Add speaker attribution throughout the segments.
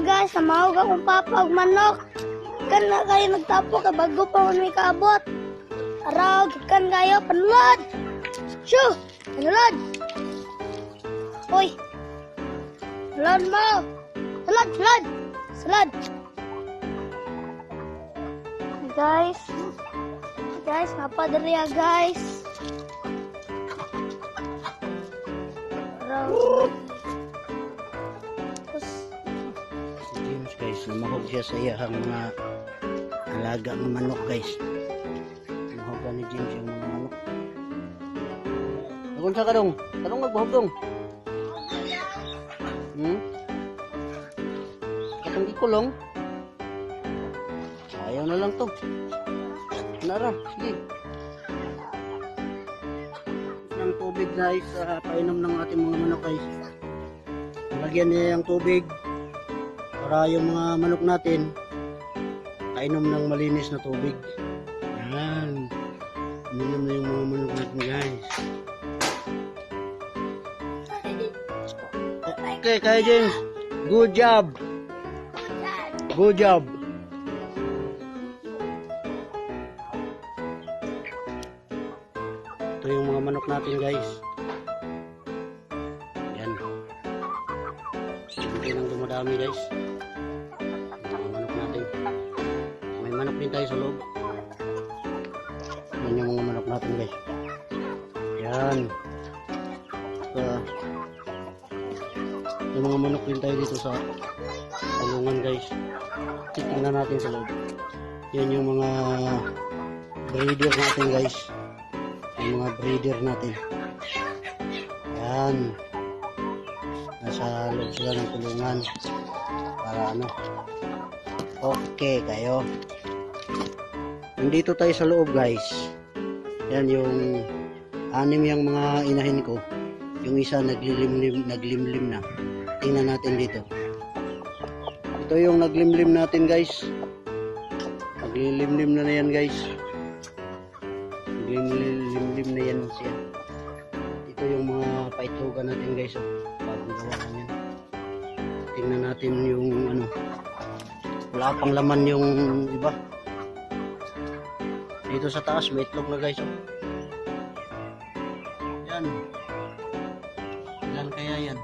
Speaker 1: guys, samahog akong papa og manok. Kan na kayo nagtapo kay bago pa man may kaabot. Araw, kan kayo panulad. Shoo! Panulad! Hoy! Salad mo! Salad! Salad! Salad! Guys! Guys, napadari guys! Araw!
Speaker 2: Si James guys, lumahog siya sa iyahang mga alaga ng manok guys. Lumahog ni James yung mga manok. Nagun sa kadong? Kadong magbahog dong? Katong gikulong? Ayaw na lang to. Nara, sige. Ng tubig guys, painom ng ating mga manok guys. Lagyan niya yung tubig para yung mga manok natin kainom ng malinis na tubig. Yan. Uminom na yung mga manok natin guys. Okay, kaya James. Good job. Good job. Ito yung mga manok natin guys. Yan. Hindi nang dumadami guys. Mga manok natin. May manok din tayo sa loob. Yan yung mga manok natin guys. Yan. Yung mga manok din tayo dito sa kulungan guys. Titingnan natin sa loob. Yan yung mga breeder natin guys. Yung mga breeder natin. Yan. Nasa loob sila ng kulungan. Para ano. Okay kayo. Nandito tayo sa loob guys. Yan yung 6 yung mga inahin ko. Yung isa naglimlim na. Tingnan natin dito. Ito yung naglimlim natin guys. Naglilimlim na yan guys. Naglilimlim na yan siya. Ito yung mga paitlogan natin guys. Bagong gawa lang yan. Tingnan natin yung ano. Wala pang laman yung iba. Dito sa taas may itlog na guys. Yan. Ilan kaya yan?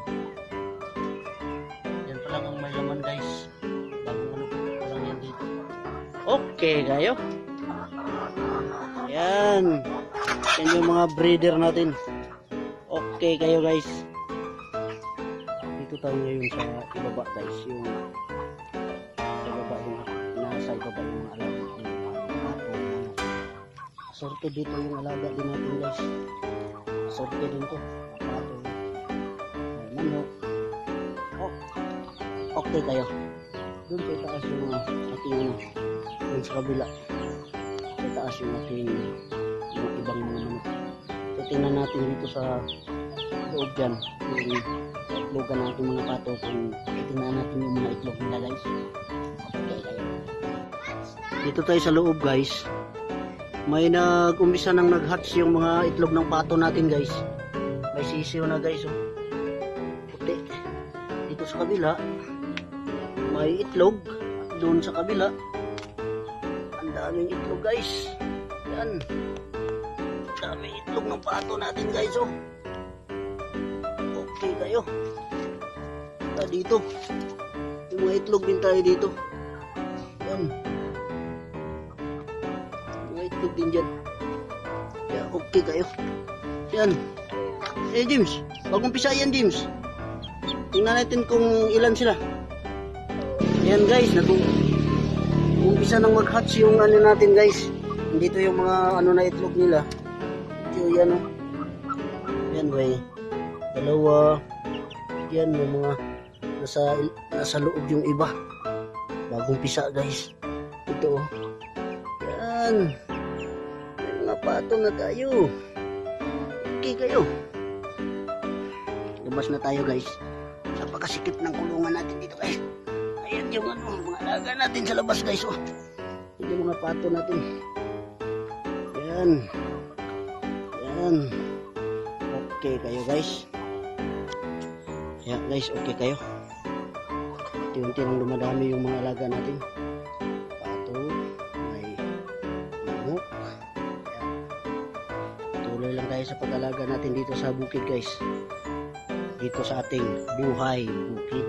Speaker 2: Yan pa lang ang may laman guys. Bagong ano pa lang yan dito. Okay kayo. Yan. Yan yung mga breeder natin. Okay kayo guys. Dito tayo ngayon sa ibaba guys. Yung sa ibaba yung nasa ibaba yung alaga. Sorte dito yung alaga din natin guys. Sorte din to. Manok. Oh. Okay kayo. Doon sa taas yung ating ano. Doon sa kabila. Sa taas yung ating yung ibang mga manok. So tingnan natin dito sa loob dyan. Yung itlogan natin mga pato. Kung tingnan natin yung mga itlog nila guys. Okay kayo. Dito tayo sa loob guys. May nag-umpisa nang nag-hatch yung mga itlog ng pato natin guys. May sisiw na guys. Oh. Puti. Dito sa kabila may itlog. Doon sa kabila ang daming itlog guys. Yan. Daming itlog ng pato natin guys. Oh. Okay kayo. Dito. Yung mga itlog din tayo dito. Yan. Itlog din dyan. Yeah, okay kayo. Yan. James. Bagong pisa yan James. Tingnan natin kung ilan sila. Yan guys. Nag-umpisa nang mag-hatch yung ano natin guys. Dito yung mga ano na itlog nila. Ito yan o. Yan may dalawa. Yan may mga nasa loob yung iba. Bagong pisa guys. Ito o. Yan. Pato na tayo. Okay kayo. Labas na tayo guys. Napakasikip ng kulungan natin dito guys. Ayan yung ano, mga alaga natin sa labas guys. Oh. Yung mga pato natin. Yan. Yan. Okay kayo guys. Ayan guys, okay kayo. unti-unti nang dumadami yung mga alaga natin. Pato, may manok. Ayan. Tuloy lang tayo sa pag-alaga natin dito sa bukid guys. Dito sa ating buhay bukid.